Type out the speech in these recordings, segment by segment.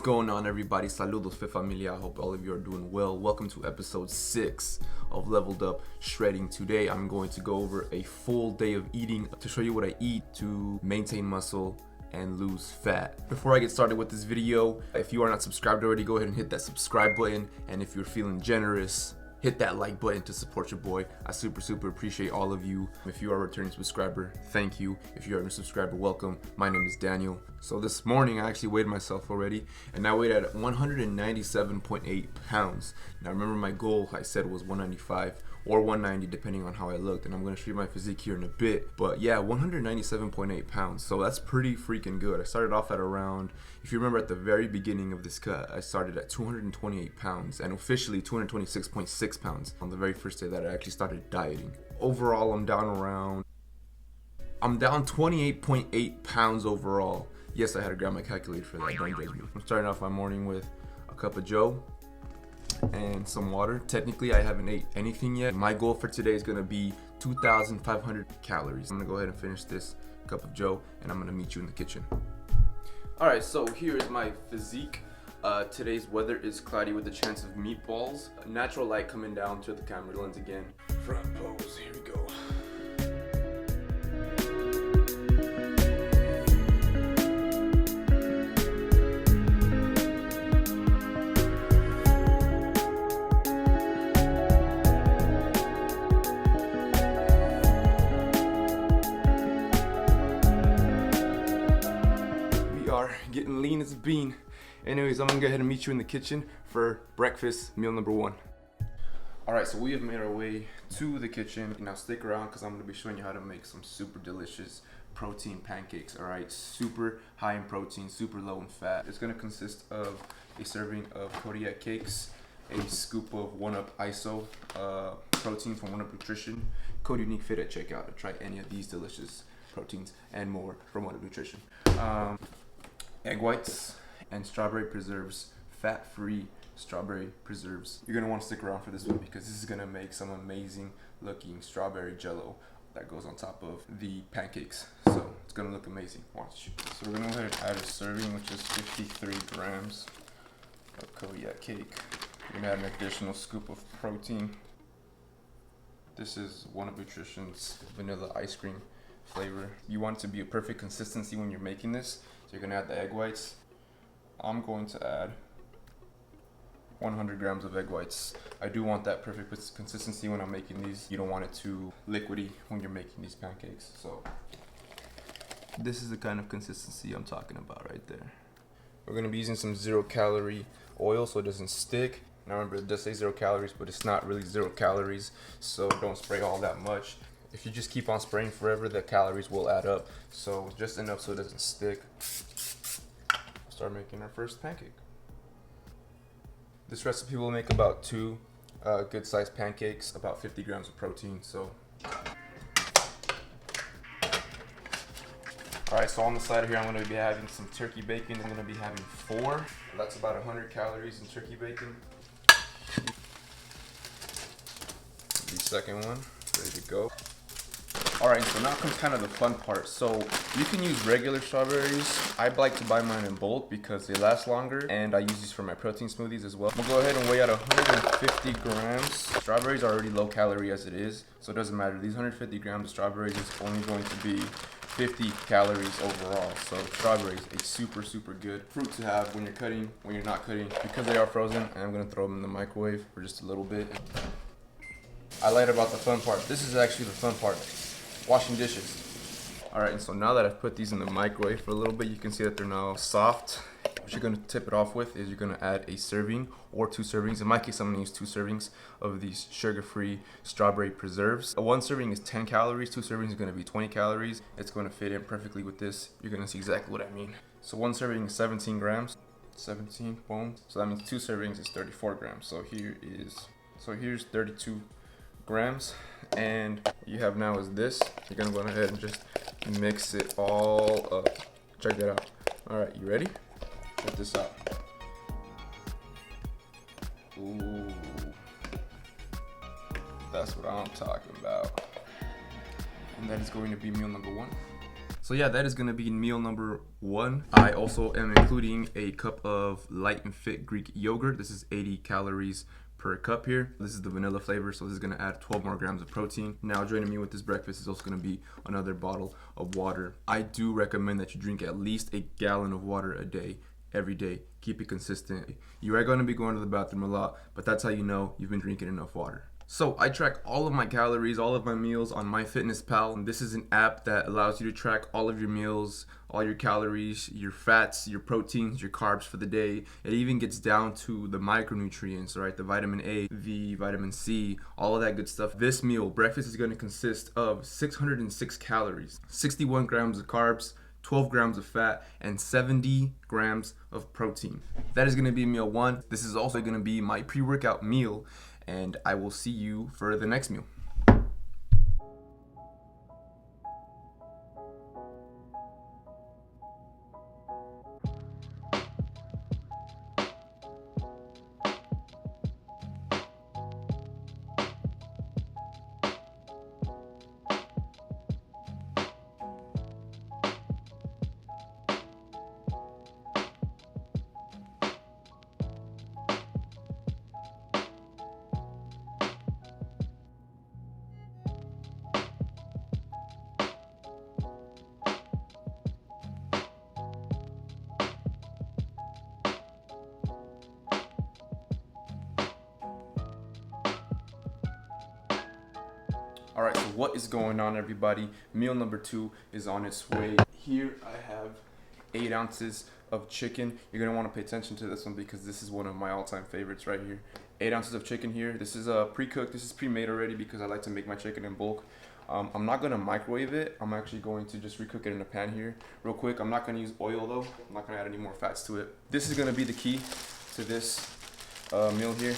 going on, everybody? Saludos, fe familia. I hope all of you are doing well. Welcome to episode 6 of Leveled Up Shredding. Today I'm going to go over a full day of eating to show you what I eat to maintain muscle and lose fat. Before I get started with this video, if you are not subscribed already, go ahead and hit that subscribe button. And if you're feeling generous, hit that like button to support your boy. I super appreciate all of you. If you are a returning subscriber, thank you. If you are a new subscriber, welcome. My name is Daniel. So this morning I actually weighed myself already, and I weighed at 197.8 pounds. Now remember, my goal I said was 195 or 190 depending on how I looked, and I'm going to show you my physique here in a bit. But yeah, 197.8 pounds, so that's pretty freaking good. I started off at around, if you remember at the very beginning of this cut, I started at 228 pounds and officially 226.6 pounds on the very first day that I actually started dieting. Overall, I'm down 28.8 pounds overall. Yes, I had to grab my calculator for that, don't judge me. I'm starting off my morning with a cup of Joe and some water. Technically, I haven't ate anything yet. My goal for today is gonna be 2,500 calories. I'm gonna go ahead and finish this cup of Joe, and I'm gonna meet you in the kitchen. All right, so here is my physique. Today's weather is cloudy with a chance of meatballs. Natural light coming down to the camera lens again. Front pose, here we go. Getting lean as a bean. Anyways, I'm gonna go ahead and meet you in the kitchen for breakfast, meal number 1. Alright, so we have made our way to the kitchen. Now stick around because I'm gonna be showing you how to make some super delicious protein pancakes. Alright, super high in protein, super low in fat. It's gonna consist of a serving of Kodiak cakes, a scoop of 1UP ISO protein from 1UP Nutrition, code Uniquesterr at checkout to try any of these delicious proteins and more from 1UP Nutrition. Egg whites and strawberry preserves, fat-free strawberry preserves. You're gonna want to stick around for this one because this is gonna make some amazing looking strawberry jello that goes on top of the pancakes. So it's gonna look amazing. Watch. So we're gonna go ahead and add a serving, which is 53 grams of Kodiak cake. We're gonna add an additional scoop of protein. This is 1UP Nutrition's vanilla ice cream flavor. You want it to be a perfect consistency when you're making this. So you're gonna add the egg whites. I'm going to add 100 grams of egg whites. I do want that perfect consistency when I'm making these. You don't want it too liquidy when you're making these pancakes. So this is the kind of consistency I'm talking about right there. We're gonna be using some 0-calorie oil so it doesn't stick. Now remember, it does say 0 calories, but it's not really 0 calories. So don't spray all that much. If you just keep on spraying forever, the calories will add up. So just enough so it doesn't stick. Start making our first pancake. This recipe will make about 2 good sized pancakes, about 50 grams of protein. So, alright, so on the side here, I'm going to be having some turkey bacon. I'm going to be having 4. That's about 100 calories in turkey bacon. The second one, ready to go. Alright, so now comes kind of the fun part. So you can use regular strawberries. I like to buy mine in bulk because they last longer, and I use these for my protein smoothies as well. We'll go ahead and weigh out 150 grams. Strawberries are already low calorie as it is, so it doesn't matter. These 150 grams of strawberries is only going to be 50 calories overall. So strawberries, a super good fruit to have when you're cutting, when you're not cutting. Because they are frozen, I'm going to throw them in the microwave for just a little bit. I lied about the fun part. This is actually the fun part. Washing dishes. Alright, and so now that I've put these in the microwave for a little bit, you can see that they're now soft. What you're going to tip it off with is you're going to add a serving or 2 servings. In my case, I'm going to use 2 servings of these sugar-free strawberry preserves. 1 serving is 10 calories, 2 servings is going to be 20 calories. It's going to fit in perfectly with this. You're going to see exactly what I mean. So 1 serving is 17 grams. 17, boom. So that means 2 servings is 34 grams. So here's 32 grams, and you have now is this. You're gonna go ahead and just mix it all up. Check that out. All right, you ready? Check this out. Ooh, that's what I'm talking about. And that is going to be meal number 1. So yeah, that is gonna be meal number 1. I also am including a cup of light and fit Greek yogurt. This is 80 calories per cup here. This is the vanilla flavor, so this is gonna add 12 more grams of protein. Now joining me with this breakfast is also gonna be another bottle of water. I do recommend that you drink at least a gallon of water a day, every day. Keep it consistent. You are gonna be going to the bathroom a lot, but that's how you know you've been drinking enough water. So I track all of my calories, all of my meals on MyFitnessPal. And this is an app that allows you to track all of your meals, all your calories, your fats, your proteins, your carbs for the day. It even gets down to the micronutrients, right? The vitamin A, the vitamin C, all of that good stuff. This meal, breakfast, is going to consist of 606 calories, 61 grams of carbs, 12 grams of fat, and 70 grams of protein. That is going to be meal 1. This is also going to be my pre-workout meal, and I will see you for the next meal. All right, so what is going on, everybody? Meal number 2 is on its way. Here I have 8 ounces of chicken. You're gonna want to pay attention to this one because this is one of my all-time favorites right here. 8 ounces of chicken here. This is pre-cooked. This is pre-made already because I like to make my chicken in bulk. I'm not gonna microwave it. I'm actually going to just recook it in a pan here real quick. I'm not gonna use oil though. I'm not gonna add any more fats to it. This is gonna be the key to this meal here.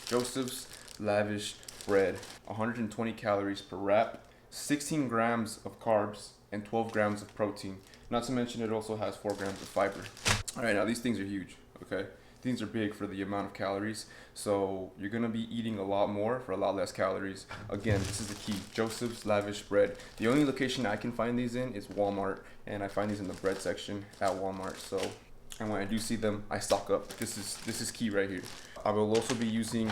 Joseph's Lavish Bread, 120 calories per wrap, 16 grams of carbs, and 12 grams of protein. Not to mention it also has 4 grams of fiber. All right, now these things are huge, okay? These are big for the amount of calories, so you're gonna be eating a lot more for a lot less calories. Again, this is the key, Joseph's Lavish Bread. The only location I can find these in is Walmart, and I find these in the bread section at Walmart, so, and when I do see them, I stock up. This is key right here. I will also be using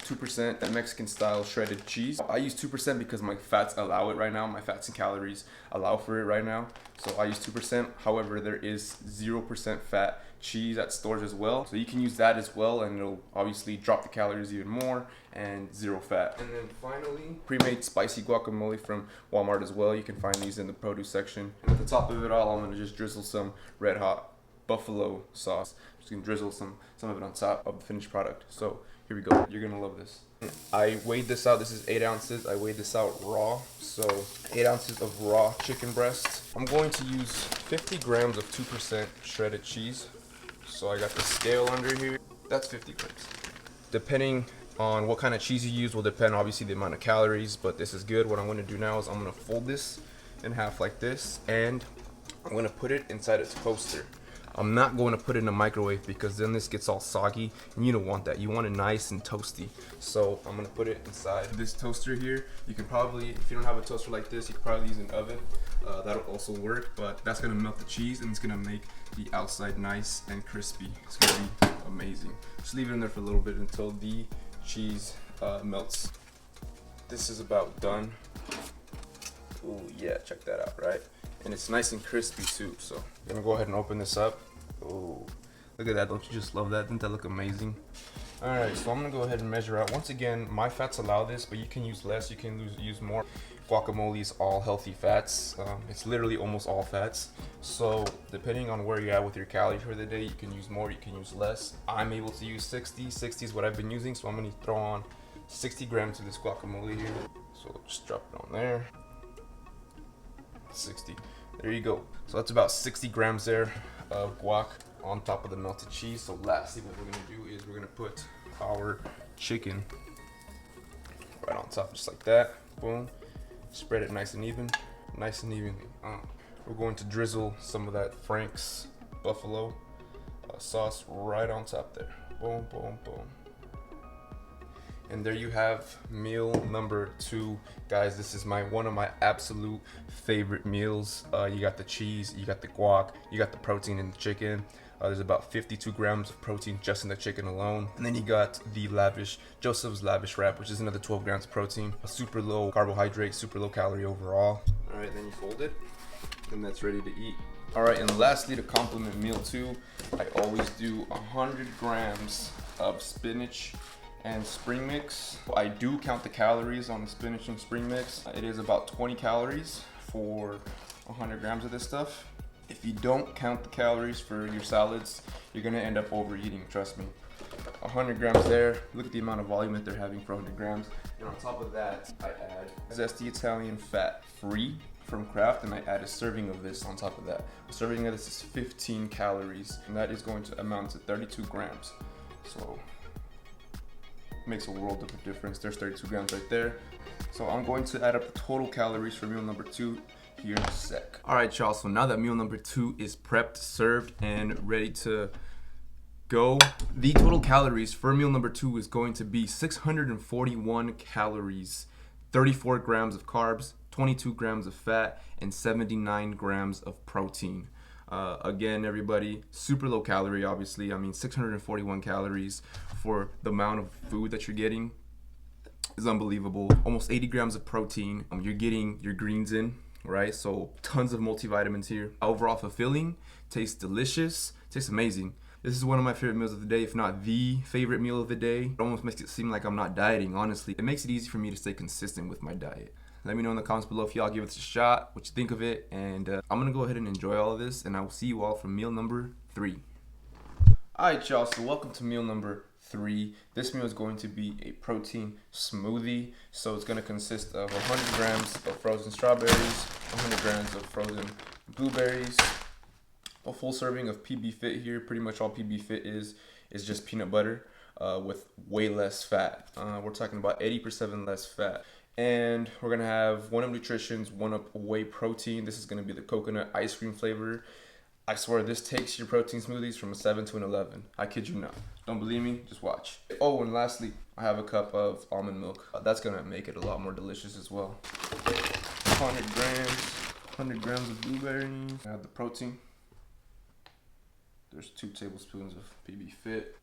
2% Mexican style shredded cheese. I use 2% because my fats allow it right now. My fats and calories allow for it right now. So I use 2%. However, there is 0% fat cheese at stores as well. So you can use that as well, and it'll obviously drop the calories even more, and 0 fat. And then finally, pre-made spicy guacamole from Walmart as well. You can find these in the produce section. And at the top of it all, I'm gonna just drizzle some red hot buffalo sauce. Just gonna drizzle some of it on top of the finished product. So here we go. You're gonna love this. I weighed this out. This is 8 ounces. I weighed this out raw. So 8 ounces of raw chicken breast. I'm going to use 50 grams of 2% shredded cheese. So I got the scale under here. That's 50 grams. Depending on what kind of cheese you use will depend obviously the amount of calories, but this is good. What I'm gonna do now is I'm gonna fold this in half like this, and I'm gonna put it inside a toaster. I'm not going to put it in a microwave because then this gets all soggy, and you don't want that. You want it nice and toasty. So I'm going to put it inside this toaster here. You can probably, if you don't have a toaster like this, you can probably use an oven. That'll also work, but that's going to melt the cheese, and it's going to make the outside nice and crispy. It's going to be amazing. Just leave it in there for a little bit until the cheese melts. This is about done. Oh yeah, check that out, right? And it's nice and crispy too. So I'm gonna go ahead and open this up. Oh, look at that. Don't you just love that? Doesn't that look amazing? All right, so I'm gonna go ahead and measure out. Once again, my fats allow this, but you can use less, you can use more. Guacamole is all healthy fats. It's literally almost all fats. So depending on where you're at with your calories for the day, you can use more, you can use less. I'm able to use 60. 60 is what I've been using, so I'm gonna throw on 60 grams of this guacamole here. So just drop it on there. 60. There you go. So that's about 60 grams there of guac on top of the melted cheese. So lastly, what we're gonna do is we're gonna put our chicken right on top, just like that. Boom. Spread it nice and even, nice and evenly. We're going to drizzle some of that Frank's buffalo sauce right on top there. Boom, boom, boom. And there you have meal number 2. Guys, this is one of my absolute favorite meals. You got the cheese, you got the guac, you got the protein in the chicken. There's about 52 grams of protein just in the chicken alone. And then you got the Joseph's Lavish Wrap, which is another 12 grams of protein. A super low carbohydrate, super low calorie overall. All right, then you fold it, and that's ready to eat. All right, and lastly, to complement meal 2, I always do 100 grams of spinach and spring mix. I do count the calories on the spinach and spring mix. It is about 20 calories for 100 grams of this stuff. If you don't count the calories for your salads, you're gonna end up overeating, trust me. 100 grams there. Look at the amount of volume that they're having for 100 grams. And on top of that, I add zesty Italian fat free from Kraft, and I add a serving of this on top of that. A serving of this is 15 calories, and that is going to amount to 32 grams. So makes a world of a difference. There's 32 grams right there. So I'm going to add up the total calories for meal number 2 here in a sec. All right, y'all, so now that meal number 2 is prepped, served, and ready to go, the total calories for meal number 2 is going to be 641 calories, 34 grams of carbs, 22 grams of fat, and 79 grams of protein. Again, everybody, super low calorie, obviously. I mean, 641 calories for the amount of food that you're getting is unbelievable. Almost 80 grams of protein. You're getting your greens in, right? So tons of multivitamins here. Overall fulfilling, tastes delicious, tastes amazing. This is one of my favorite meals of the day, if not the favorite meal of the day. It almost makes it seem like I'm not dieting, honestly. It makes it easy for me to stay consistent with my diet. Let me know in the comments below if y'all give it a shot, what you think of it, and I'm gonna go ahead and enjoy all of this, and I will see you all for meal number 3. Alright, y'all, so welcome to meal number 3. This meal is going to be a protein smoothie. So it's gonna consist of 100 grams of frozen strawberries, 100 grams of frozen blueberries, a full serving of PB Fit here. Pretty much all PB Fit is just peanut butter with way less fat. We're talking about 80% less fat. And we're gonna have 1UP Nutrition's 1UP Whey Protein. This is gonna be the coconut ice cream flavor. I swear this takes your protein smoothies from a 7 to an 11. I kid you not. Don't believe me? Just watch. Oh, and lastly, I have a cup of almond milk. That's gonna make it a lot more delicious as well. 100 grams of blueberries. I have the protein. There's 2 tablespoons of PB Fit.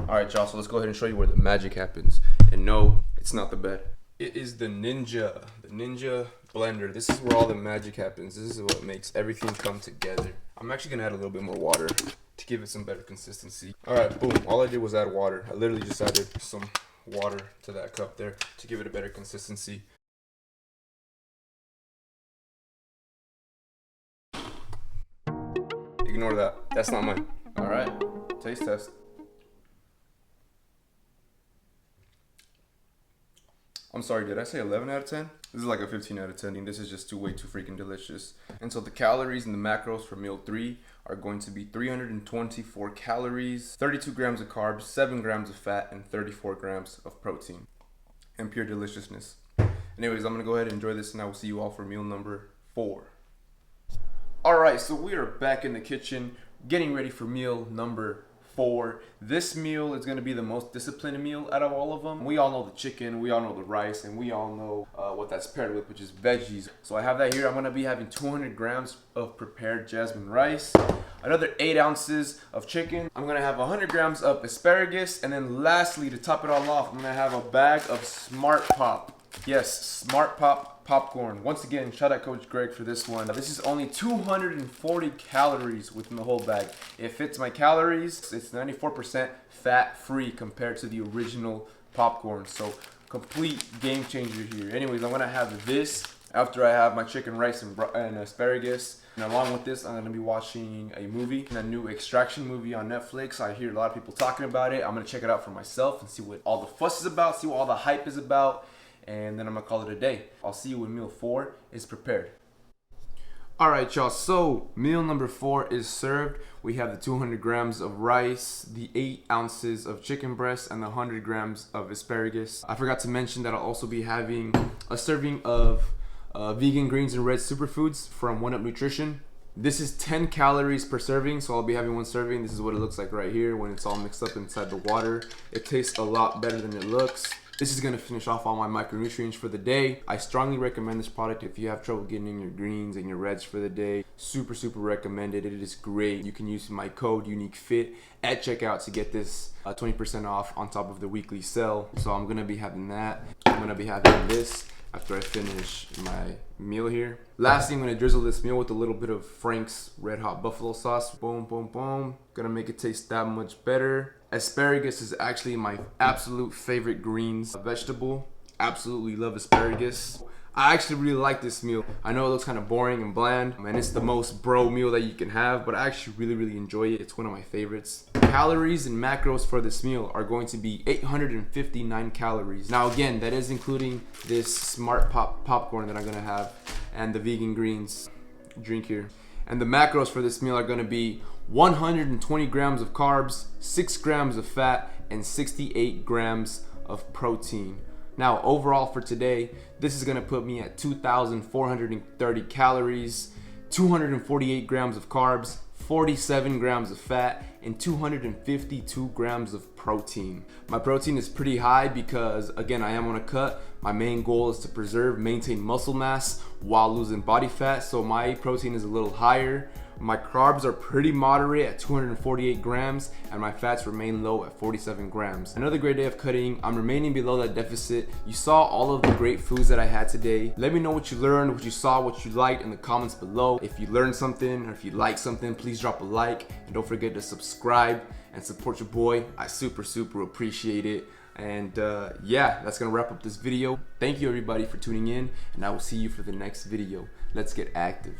Alright, y'all, so let's go ahead and show you where the magic happens. And no, it's not the bed. It is the Ninja blender. This is where all the magic happens. This is what makes everything come together. I'm actually gonna add a little bit more water to give it some better consistency. Alright, boom. All I did was add water. I literally just added some water to that cup there to give it a better consistency. Ignore that. That's not mine. Alright, taste test. I'm sorry, did I say 11 out of 10? This is like a 15 out of 10. This is just way too freaking delicious. And so the calories and the macros for meal 3 are going to be 324 calories, 32 grams of carbs, 7 grams of fat, and 34 grams of protein. And pure deliciousness. Anyways, I'm gonna go ahead and enjoy this, and I will see you all for meal number 4. Alright, so we are back in the kitchen, getting ready for meal number 4. This meal is going to be the most disciplined meal out of all of them. We all know the chicken, we all know the rice, and we all know what that's paired with, which is veggies. So I have that here. I'm going to be having 200 grams of prepared jasmine rice, another 8 ounces of chicken. I'm going to have 100 grams of asparagus, and then lastly, to top it all off, I'm going to have a bag of Smart Pop. Yes, Smart Pop popcorn. Once again, shout out Coach Greg for this one. This is only 240 calories within the whole bag. It fits my calories. It's 94% fat free compared to the original popcorn. So complete game changer here. Anyways, I'm gonna have this after I have my chicken, rice, and asparagus. And along with this, I'm gonna be watching a movie, a new Extraction movie on Netflix. I hear a lot of people talking about it. I'm gonna check it out for myself and see what all the fuss is about, see what all the hype is about. And then I'm gonna call it a day. I'll see you when meal 4 is prepared. Alright, y'all, so meal number 4 is served. We have the 200 grams of rice, the 8 ounces of chicken breast, and the 100 grams of asparagus. I forgot to mention that I'll also be having a serving of vegan greens and red superfoods from 1UP Nutrition. This is 10 calories per serving, so I'll be having one serving. This is what it looks like right here when it's all mixed up inside the water. It tastes a lot better than it looks. This is gonna finish off all my micronutrients for the day. I strongly recommend this product if you have trouble getting in your greens and your reds for the day. Super recommended. It is great. You can use my code UNIQUEFIT at checkout to get this 20% off on top of the weekly sale. So I'm gonna be having that. I'm gonna be having this after I finish my meal here. Lastly, I'm gonna drizzle this meal with a little bit of Frank's Red Hot Buffalo sauce. Boom, boom, boom. Gonna make it taste that much better. Asparagus is actually my absolute favorite greens vegetable. Absolutely love asparagus. I actually really like this meal. I know it looks kind of boring and bland, and it's the most bro meal that you can have, but I actually really enjoy it. It's one of my favorites. Calories and macros for this meal are going to be 859 calories. Now again, that is including this Smart Pop popcorn that I'm gonna have and the vegan greens drink here. And the macros for this meal are gonna be 120 grams of carbs, 6 grams of fat, and 68 grams of protein. Now overall for today, this is gonna put me at 2,430 calories, 248 grams of carbs, 47 grams of fat, and 252 grams of protein. My protein is pretty high because, again, I am on a cut. My main goal is to maintain muscle mass while losing body fat, so my protein is a little higher. My carbs are pretty moderate at 248 grams, and my fats remain low at 47 grams. Another great day of cutting. I'm remaining below that deficit. You saw all of the great foods that I had today. Let me know what you learned, what you saw, what you liked in the comments below. If you learned something or if you like something, please drop a like, and don't forget to subscribe and support your boy. I super appreciate it. And yeah, that's gonna wrap up this video. Thank you everybody for tuning in, and I will see you for the next video. Let's get active.